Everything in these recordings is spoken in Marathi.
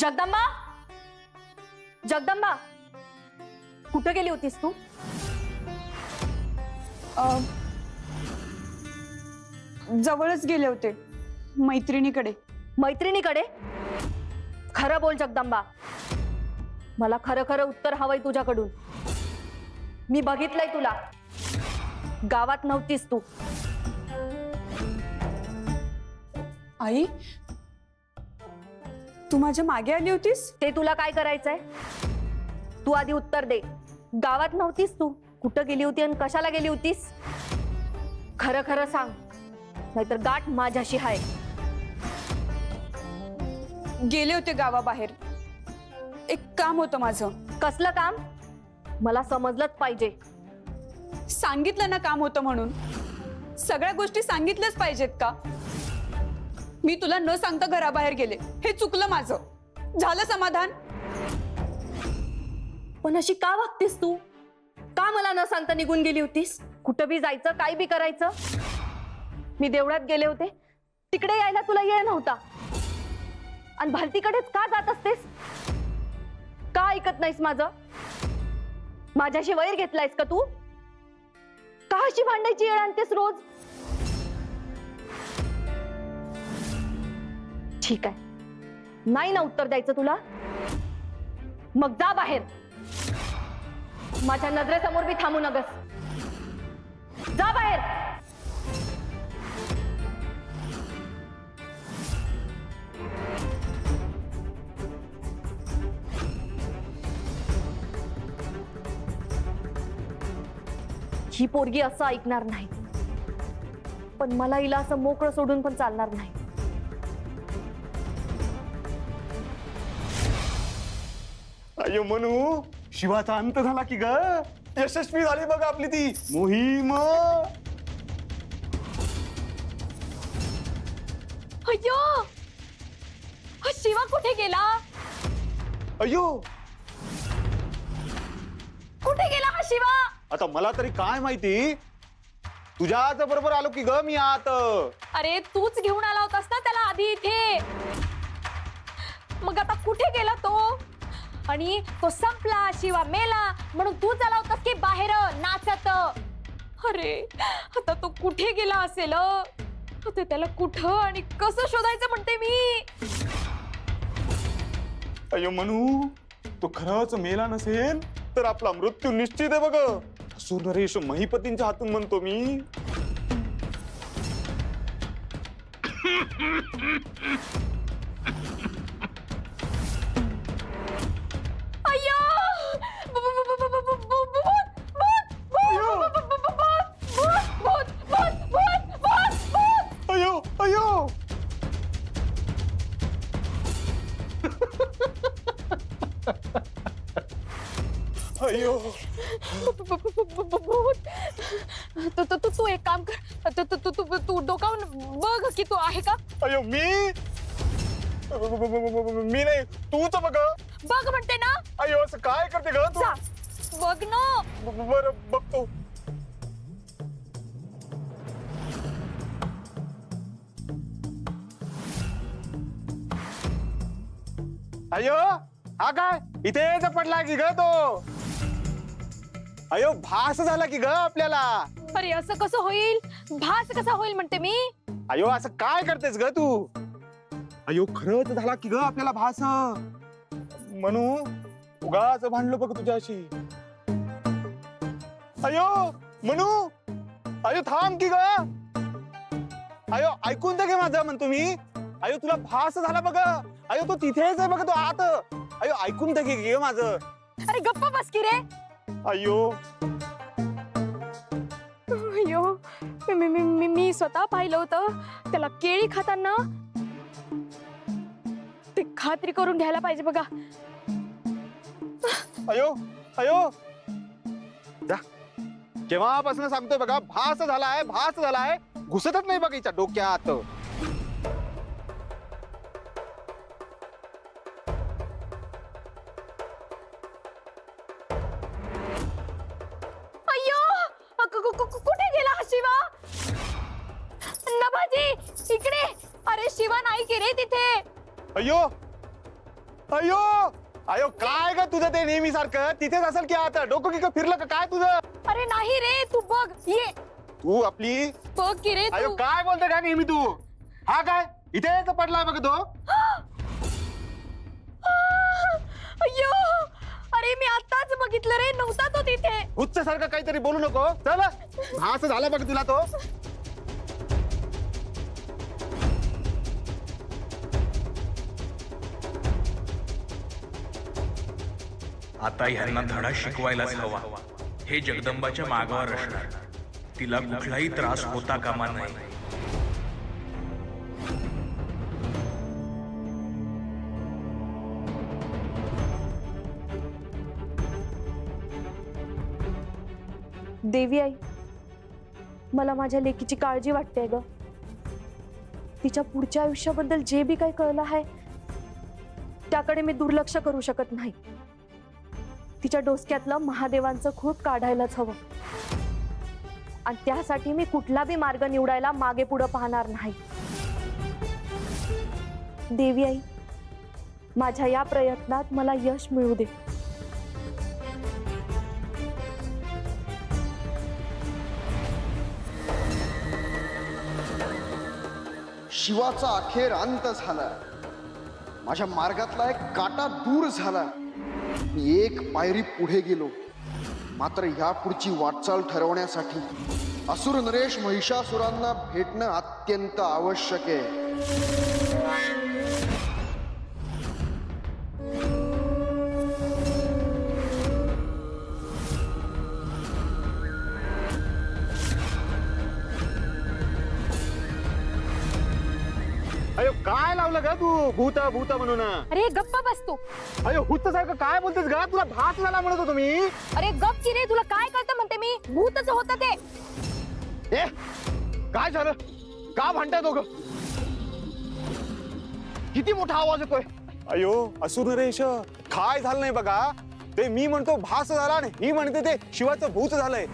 जगदंबा, जगदंबा, कुठे गेली होतीस तू? जवळच गेले होते, मैत्रिणीकडे. मैत्रिणीकडे? खरं बोल जगदंबा, मला खरं खरं उत्तर हवंय तुझ्याकडून. मी बघितलंय तुला, गावात नव्हतीस तू. आई, तू माझ्या मागे आली होतीस? ते तुला काय करायचंय? तू आधी उत्तर दे. गावात नव्हतीस तू, कुठं गेली होती आणि कशाला गेली होतीस? खरं खरं सांग, नाहीतर गाठ माझ्याशी हाय. गेले होते गावाबाहेर, एक काम होतं माझं. कसलं काम? मला समजलंच पाहिजे. सांगितलं ना काम होतं म्हणून. सगळ्या गोष्टी सांगितल्याच पाहिजेत का? मी तुला न सांगता घराबाहेर गेले, हे चुकलं माझं. झालं समाधान? पण अशी का वागतेस तू? का मला न सांगता निघून गेली होतीस? कुठं बी जायचं, काय बी करायचं? मी देवळात गेले होते, तिकडे यायला तुला येळ नव्हता. आणि भलतीकडेच का जात असतेस? का ऐकत नाहीस माझं? माझ्याशी वैर घेतलायस का तू? का अशी भांडायची येळ आणतेस रोज? ठीक आहे, नाही ना उत्तर द्यायचं तुला? मग जा बाहेर. माझ्या नजरेसमोर बी थांबू नगस. जा बाहेर. ही पोरगी असं ऐकणार नाही, पण मला हिला असं मोकळं सोडून पण चालणार नाही. अयो मनू, शिवाचा अंत झाला की ग. यशस्वी झाली बघ आपली ती मोहीम. अय्यो, हा शिवा कुठे गेला? अयो, कुठे गेला हा शिवा? आता मला तरी काय माहिती, तुझ्याच बरोबर आलो की ग मी आत. अरे तूच घेऊन आला होतास ना त्याला आधी इथे. मग आता कुठे गेला तो? आणि तो संपला, शिवा मेला म्हणून तू आला होतास की बाहेर नाचत? अरे आता तो कुठे गेला असेल? आता त्याला कुठं आणि कसं शोधायचं म्हणते मी. अयो मनू, तो खरंच मेला नसेल तर आपला मृत्यू निश्चित आहे बघ. असुर नरेश महिपतींच्या हातून म्हणतो मी. अय्यो! अयो अयो. अयो, तू एक काम कर, तू डोकावून बघ की तू आहे का. अयो मी नाही, तूच बघ. बघ म्हणते ना. अयो, असं काय करते ग तू? जा, बघ ना. बर बघतो. अयो, हा काय इथेच पडला की ग तो? अयो, भास झाला की ग आपल्याला. अरे असं कसं होईल? भास कसा होईल म्हणते मी. अयो, असं काय करतेस ग तू? अयो, खरंच झाला की ग आपल्याला भास. म्हणू उगाच भांडलो बघ तुझ्याशी. अयो म्हणू, अयो थांब की ग. अयो ऐकून तर घे माझं म्हणतो मी. अयो तुला भास झाला बघ. अयो तो तिथेच आहे बघ, तो आत. अयो ऐकून तर घे माझं. अरे गप्पा बस की रे. अयो अयो, मी स्वतः पाहिलं होतं त्याला केळी खाताना. ते खात्री करून घ्यायला पाहिजे बघा. अयो अयो, जा. केव्हापासून सांगतोय बघा, भास झालाय, भास झालाय. घुसतच नाही बघ हिच्या डोक्यात. अय्यो, कुठे गेला हा शिवा? नभाजी इकडे. अरे शिवा नाही की रे तिथे. अयो, अयो अयो काय ग तुझं ते नेहमी सारखं तिथेच असेल की आता डोकं की फिरलं का काय तुझं? अरे नाही रे, तू बघ ये, तू आपली बघ की रे अयो तू. काय बोलते काय नेहमी तू? हा काय इथेच पडलाय बघ तो. अय्यो, अरे मी आताच बघितलं रे, नव्हता तो तिथे. उच्च सारखं काहीतरी बोलू नको चल. हा असं झालं बघ तुला तो. आता ह्यांना धडा शिकवायलाच हवा. हे जगदंबाच्या मागावर असणार. तिला कुठलाही त्रास होता कामा नये. देवी आई, मला माझ्या लेकीची काळजी वाटते ग. तिच्या पुढच्या आयुष्याबद्दल जे बी काही कळलं आहे त्याकडे मी दुर्लक्ष करू शकत नाही. तिच्या डोसक्यातलं महादेवांचं खूप काढायलाच हवं आणि त्यासाठी मी कुठला बी मार्ग निवडायला मागे पुढे पाहणार नाही. देवी आई, माझ्या या प्रयत्नात मला यश मिळू दे. शिवाचा अखेर अंत झाला. माझ्या मार्गातला एक काटा दूर झाला. मी एक पायरी पुढे गेलो. मात्र यापुढची वाटचाल ठरवण्यासाठी असुर नरेश महिषासुरांना भेटणं अत्यंत आवश्यक आहे. अयो काय लावलं ग तू भूत भूत म्हणून? अरे गप्पा बस तू. अयो हुत्त सारखं काय बोलतेस ग? तुला भात झाला म्हणत होतो मी. अरे गप की रे, तुला काय कळतं म्हणते मी, भूतच होतं ते. ए काय झालं? का भांडताय दोघं? किती मोठा आवाज येतोय? अयो असुर नरेश, काय झालं नाही बघा. ते मी म्हणतो भास झाला आणि ही म्हणते ते शिवाचं भूत झालंय.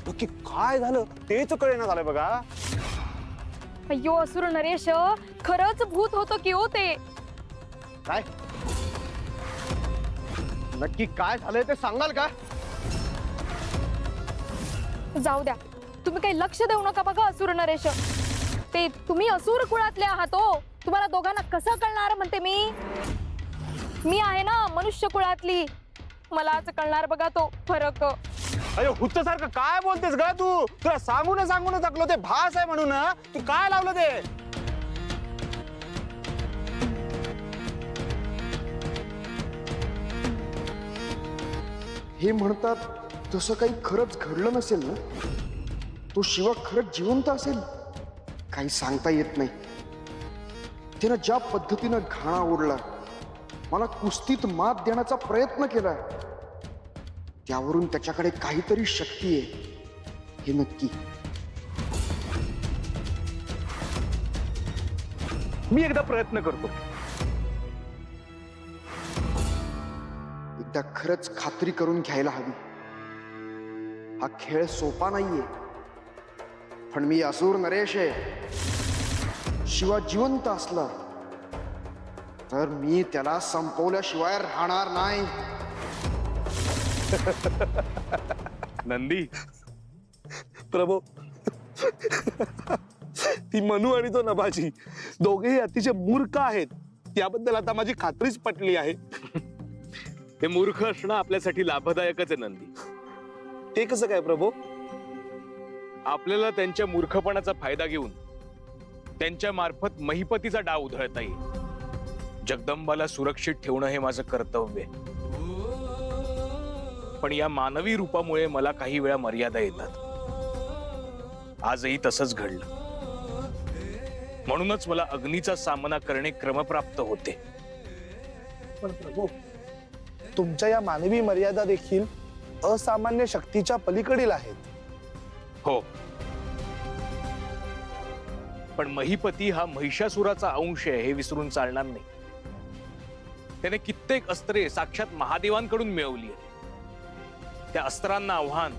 नक्की काय झालं तेच कळेना झालंय बघा. अय्यो असुर नरेश, खरंच भूत होतं की हो ते. काय नक्की काय झालंय ते सांगाल का? जाऊ द्या, तुम्ही काही लक्ष देऊ नका बघा असुर नरेश. ते तुम्ही असुर कुळातले आहात हो. तुम्हाला दोघांना कसं कळणार म्हणते मी आहे ना मनुष्य कुळातली. मलाच कळणार बघा तो फरक. अरे हुत्त सारखं काय बोलतेस ग तू? तुला सांगून टाकलो ते भास आहे म्हणून. तू काय लावलं ते? हे म्हणतात तसं काही खरंच घडलं नसेल ना? तो शिवा खरंच जिवंत असेल? काही सांगता येत नाही. त्यानं ज्या पद्धतीनं घाणा ओढला, मला कुस्तीत मात देण्याचा प्रयत्न केला, त्यावरून त्याच्याकडे काहीतरी शक्ती आहे हे नक्की. मी एकदा प्रयत्न करतो. एकदा खरंच खात्री करून घ्यायला हवी. हा खेळ सोपा नाहीये, पण मी असुर नरेश आहे. शिवा जिवंत असला तर मी त्याला संपवल्याशिवाय राहणार नाही. नंदी प्रभू, ती मनू आणि तो नभाजी दोघेही अतिशय मूर्ख आहेत. त्याबद्दल आता माझी खात्रीच पटली आहे. हे मूर्ख असणं आपल्यासाठी लाभदायकच आहे नंदी. ते कसं काय प्रभू? आपल्याला त्यांच्या मूर्खपणाचा फायदा घेऊन त्यांच्या मार्फत महिपतीचा डाव उधळता येईल. जगदंबाला सुरक्षित ठेवणं हे माझं कर्तव्य आहे. पण या मानवी रूपामुळे मला काही वेळा मर्यादा येतात. आजही तसंच घडलं. म्हणूनच मला अग्नीचा सामना करणे क्रमप्राप्त होते. पण प्रभू, तुमच्या या मानवी मर्यादा देखील असामान्य शक्तीच्या पलीकडील आहेत. हो, पण महिपती हा महिषासुराचा अंश आहे हे विसरून चालणार नाही. त्याने कित्येक अस्त्रे साक्षात महादेवांकडून मिळवली आहेत. त्या अस्त्रांना आव्हान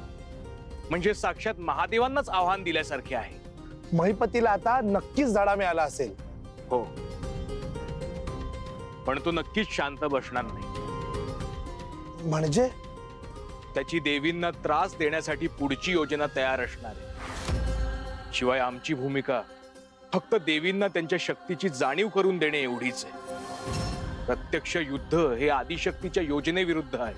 म्हणजे साक्षात महादेवांनाच आव्हान दिल्यासारखे आहे. महिपतीला आता नक्कीच धडा मिळाला असेल. हो, पण तो नक्कीच शांत बसणार नाही. म्हणजे त्याची देवींना त्रास देण्यासाठी पुढची योजना तयार असणार आहे. शिवाय आमची भूमिका फक्त देवींना त्यांच्या शक्तीची जाणीव करून देणे एवढीच आहे. प्रत्यक्ष युद्ध हे आदिशक्तीच्या योजनेविरुद्ध आहे.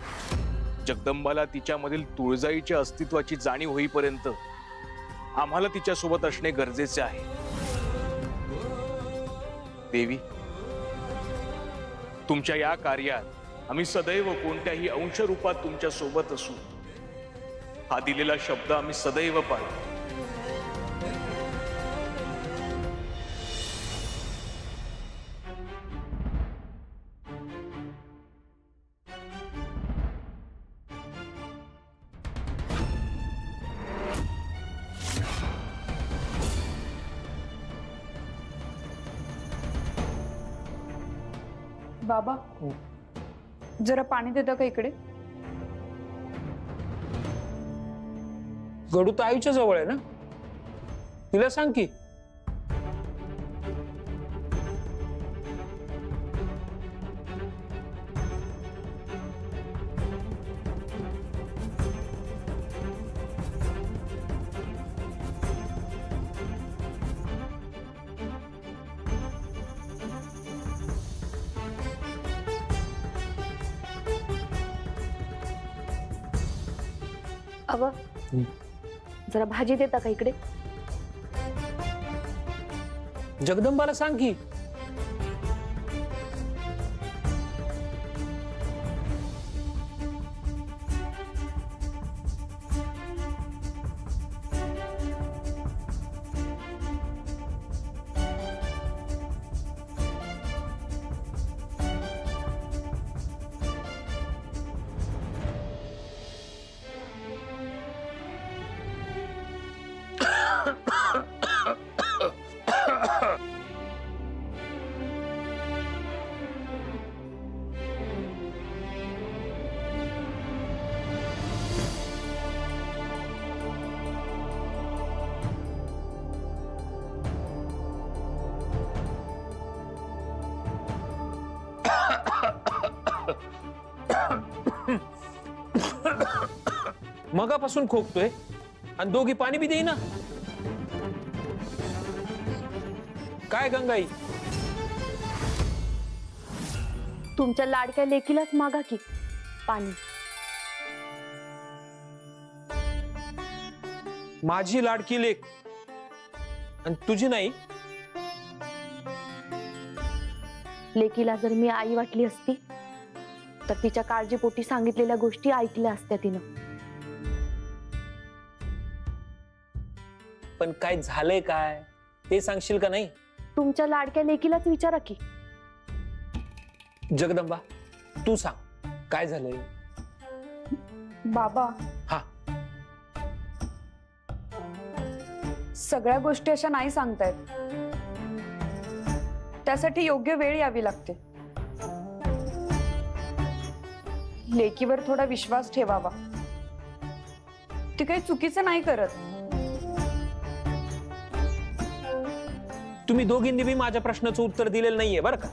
जगदंबाला तिच्यामधील तुळजाईच्या अस्तित्वाची जाणीव होईपर्यंत आम्हाला तिच्यासोबत असणे गरजेचे आहे. देवी, तुमच्या या कार्यात आम्ही सदैव कोणत्याही अंशरूपात तुमच्या सोबत असू. हा दिलेला शब्द आम्ही सदैव पाळू. बाबा जरा पाणी देता का इकडे? गडू तर आईच्या जवळ आहे ना, तिला सांग की. अगं जरा भाजी देता का इकडे? जगदंबाला सांग की. मगापासून खोकतोय आणि दोघी पाणी बी देईना. काय गंगाई, तुमच्या लाडक्या लेकीलाच मागा की पाणी. माझी लाडकी लेक आणि तुझी नाही? लेकीला जर मी आई वाटली असती तर तिच्या काळजीपोटी सांगितलेल्या गोष्टी ऐकल्या असत्या तिनं. पण काय झालंय काय ते सांगशील का नाही? तुमच्या लाडक्या लेकीलाच विचारा की. जगदंबा तू सांग काय झालंय. बाबा हा, सगळ्या गोष्टी अशा नाही सांगतायत. त्यासाठी योग्य वेळ यावी लागते. लेकीवर थोडा विश्वास ठेवावा. ती काही चुकीचं नाही करत. तुम्ही दोघींनी बी माझ्या प्रश्नाचं उत्तर दिलेलं नाहीये बरं का.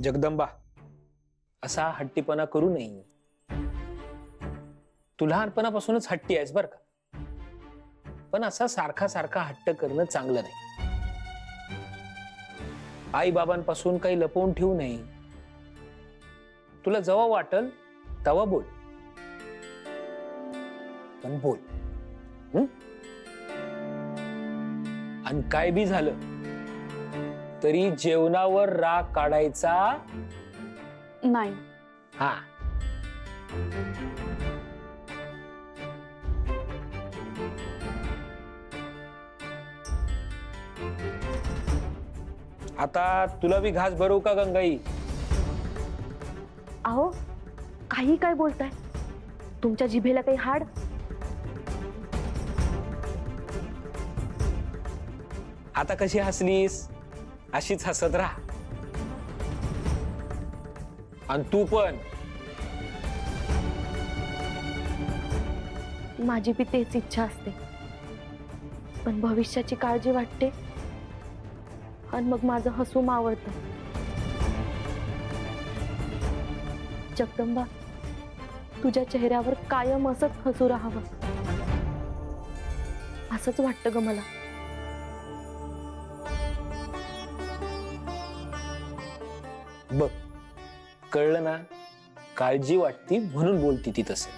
जगदंबा असा हट्टीपणा करू नये. तू लहानपणापासूनच हट्टी आहेस बर का, पण असा सारखा सारखा हट्ट करणं चांगलं नाही. आई बाबांपासून काही लपवून ठेवू नये. तुला जेव्हा वाटल तेव्हा बोल, पण बोल. आणि काय बी झालं तरी जेवणावर राग काढायचा नाही. हा. आता तुला बी घास भरवू का गंगाई? अहो काही काय बोलताय? तुमच्या जिभेला काही हाड? आता कशी हसलीस अशीच हसत राहा. आणि तू पण माझी बी तेच इच्छा असते, पण भविष्याची काळजी वाटते आणि मग माझं हसू मावळतं. जगदंबा, तुझ्या चेहऱ्यावर कायम असंच हसू राहावं असंच वाटतं ग मला. बघ, कळलं ना? काळजी वाटती म्हणून बोलती ती तसे.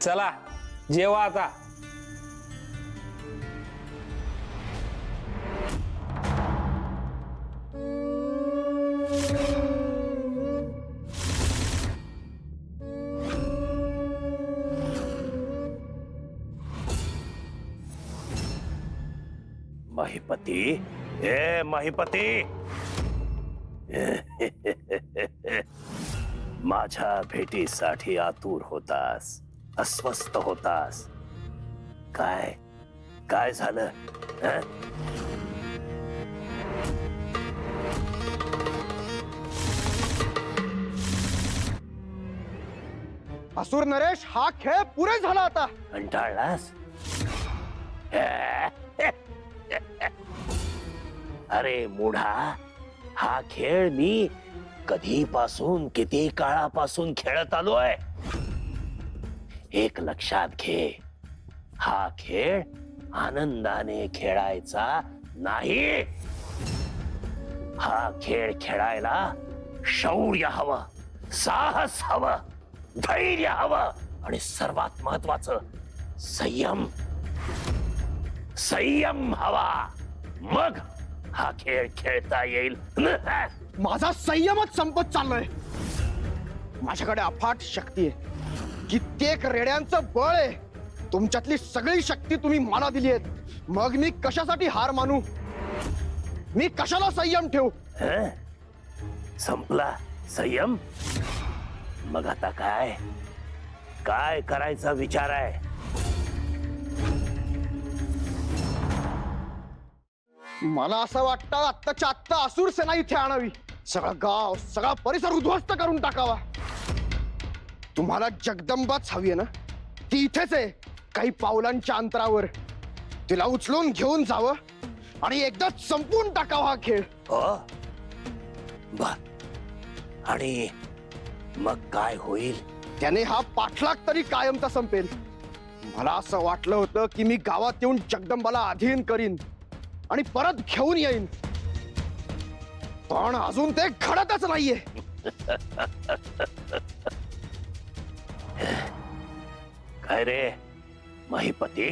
चला जेवा आता. महिपती, ए महिपती, माझ्या भेटीसाठी आतुर होतास, अस्वस्थ होतास. काय काय झालं? हं? असुर नरेश, हा खेळ पुरे झाला आता. कंटाळलास? अरे मूढा, हा खेळ मी कधीपासून किती काळापासून खेळत आलोय. एक लक्षात घे, हा खेळ आनंदाने खेळायचा नाही. हा खेळ खेळायला शौर्य हवं, साहस हवं, धैर्य हवं आणि सर्वात महत्वाचं संयम. संयम हवा, मग हा खेळ खेळता येईल. माझा संयमच संपत चाललोय. माझ्याकडे अफाट शक्ती आहे, कित्येक रेड्यांचं बळ आहे. तुमच्यातली सगळी शक्ती तुम्ही मला दिली आहे. मग मी कशासाठी हार मानू? मी कशाला संयम ठेवू? हं? संपला संयम? मग आता काय काय करायचा विचार आहे? मला असं वाटतं आत्ताच्या आत्ता असुर सेना इथे आणावी. सगळं गाव, सगळा परिसर उद्ध्वस्त करून टाकावा. तुम्हाला जगदंबाच हवी आहे ना? ती इथेच आहे, काही पावलांच्या अंतरावर. तिला उचलून घेऊन जावं आणि एकदाच संपून टाकावा हा खेळ. हो बर, आणि मग काय होईल? त्याने हा पाठलाग तरी कायमचा संपेल. मला असं वाटलं होतं की मी गावात येऊन जगदंबाला अधीन करीन आणि परत घेऊन येईन, पण अजून ते घडतच नाहीये. काय रे महिपती,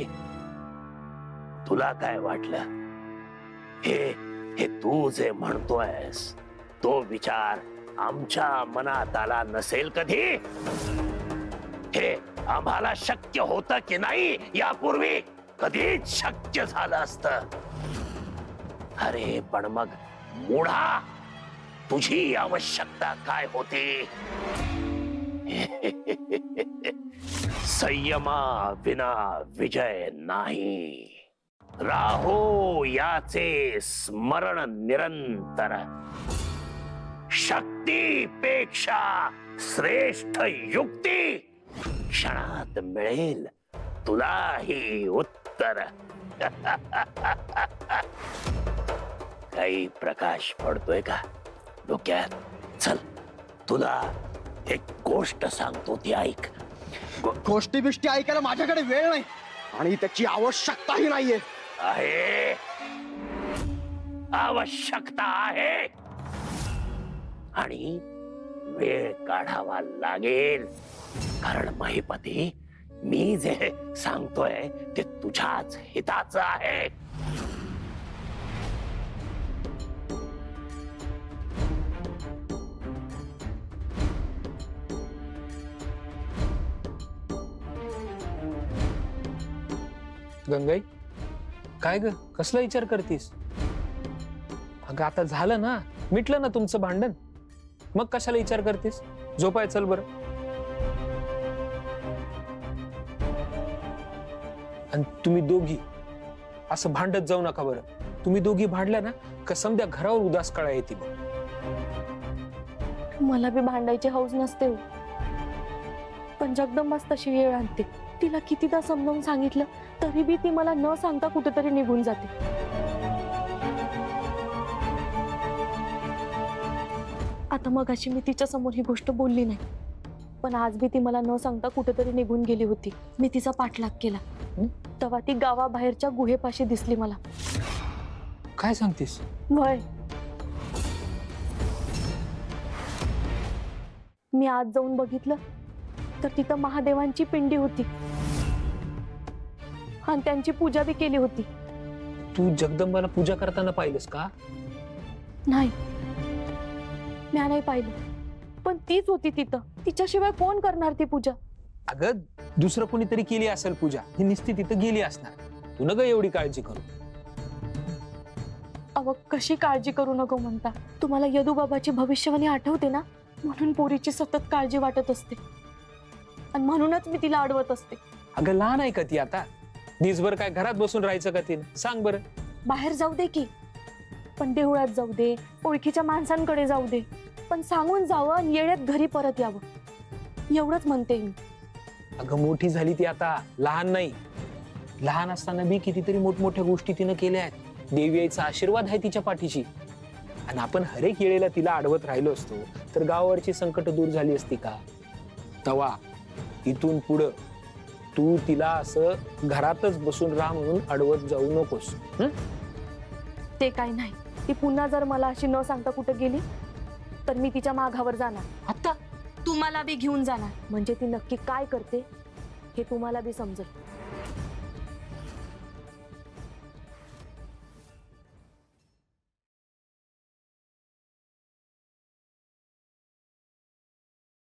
तुला काय वाटलं? हे हे तू जे म्हणतोयस तो विचार आमच्या मनात आला नसेल कधी? हे आम्हाला शक्य होतं की नाही यापूर्वी? कधीच शक्य झालं असतं. अरे पण मग मूढा, तुझी आवश्यकता काय होती? संयमा विना विजय नाही. राहो याचे स्मरण निरंतर. शक्तीपेक्षा श्रेष्ठ युक्ती क्षणात मिळेल तुलाही उत्तर. काही प्रकाश पडतोय का डोक्यात? चल, तुला एक गोष्ट सांगतो, ती ऐक. गोष्टी बिष्टी ऐकायला माझ्याकडे वेळ नाही आणि त्याची आवश्यकताही नाहीये. आहे, आवश्यकता आहे आणि वेळ काढावा लागेल. कारण महिपती, मी जे सांगतोय ते तुझ्याच हिताचं आहे. गंगाई, काय ग, कसला विचार करतीस? अगं आता झालं ना, मिटलं ना तुमचं भांडण, मग कशाला विचार करतीस? झोपाय चल बरं. आणि तुम्ही दोघी असं भांडत जाऊ नका बरं. तुम्ही दोघी भांडल्या ना का समध्या घरावर उदास कळा येते बघ. मला बी भांडायची हौस नसते हो. पण जगदंबाच तशी वेळ आणते. तिला कितीदा समजावून सांगितलं तरी बी ती मला न सांगता कुठेतरी निघून जाते. आता मगाशी मी तिच्या समोर ही गोष्ट बोलली नाही, पण आज बी ती मला न सांगता कुठेतरी निघून गेली होती. मी तिचा पाठलाग केला तेव्हा ती गावाबाहेरच्या गुहेपाशी दिसली मला. काय सांगतेस? वय, मी आज जाऊन बघितलं तर तिथं महादेवांची पिंडी होती आणि त्यांची पूजा बी केली होती. तू जगदंबाला पूजा करताना पाहिलंस का? नाही, मी नाही पाहिलं, पण तीच होती तिथं. तिच्याशिवाय कोण करणार ती पूजा? अगं दुसरं कोणीतरी केली असेल पूजा, ही निस्ती तिथं गेली असणार. तू नका एवढी काळजी करू. अव कशी काळजी करू नको म्हणता? तुम्हाला यदुबाबाची भविष्यवाणी आठवते ना? म्हणून पोरीची सतत काळजी वाटत असते आणि म्हणूनच मी तिला अडवत असते. अगं लहान आहे का ती आता? दिवसभर काय घरात बसून राहायचं का तिने? सांग बरं. बाहेर जाऊ दे की, पण देवळात जाऊ दे, ओळखीच्या माणसांकडे जाऊ दे, पण सांगून जावं आणि येण्यात घरी परत यावं, एवढंच म्हणते मी. अगं मोठी झाली ती आता, लहान नाही. लहान असताना बी कितीतरी मोठमोठ्या गोष्टी तिनं केल्या आहेत. देवी आईचा आशीर्वाद आहे तिच्या पाठीशी. आणि आपण हरेक वेळेला तिला अडवत राहिलो असतो तर गावावरची संकट दूर झाली असती का? तवा इथून पुढं तू तिला असं घरातच बसून राहा म्हणून अडवत जाऊ नकोस. ते काही नाही. ती पुन्हा जर मला अशी न सांगता कुठे गेली तर मी तिच्या मागावर जाणार. आता तुम्हाला बी घेऊन जाणार. म्हणजे ती नक्की काय करते हे तुम्हाला बी समजेल.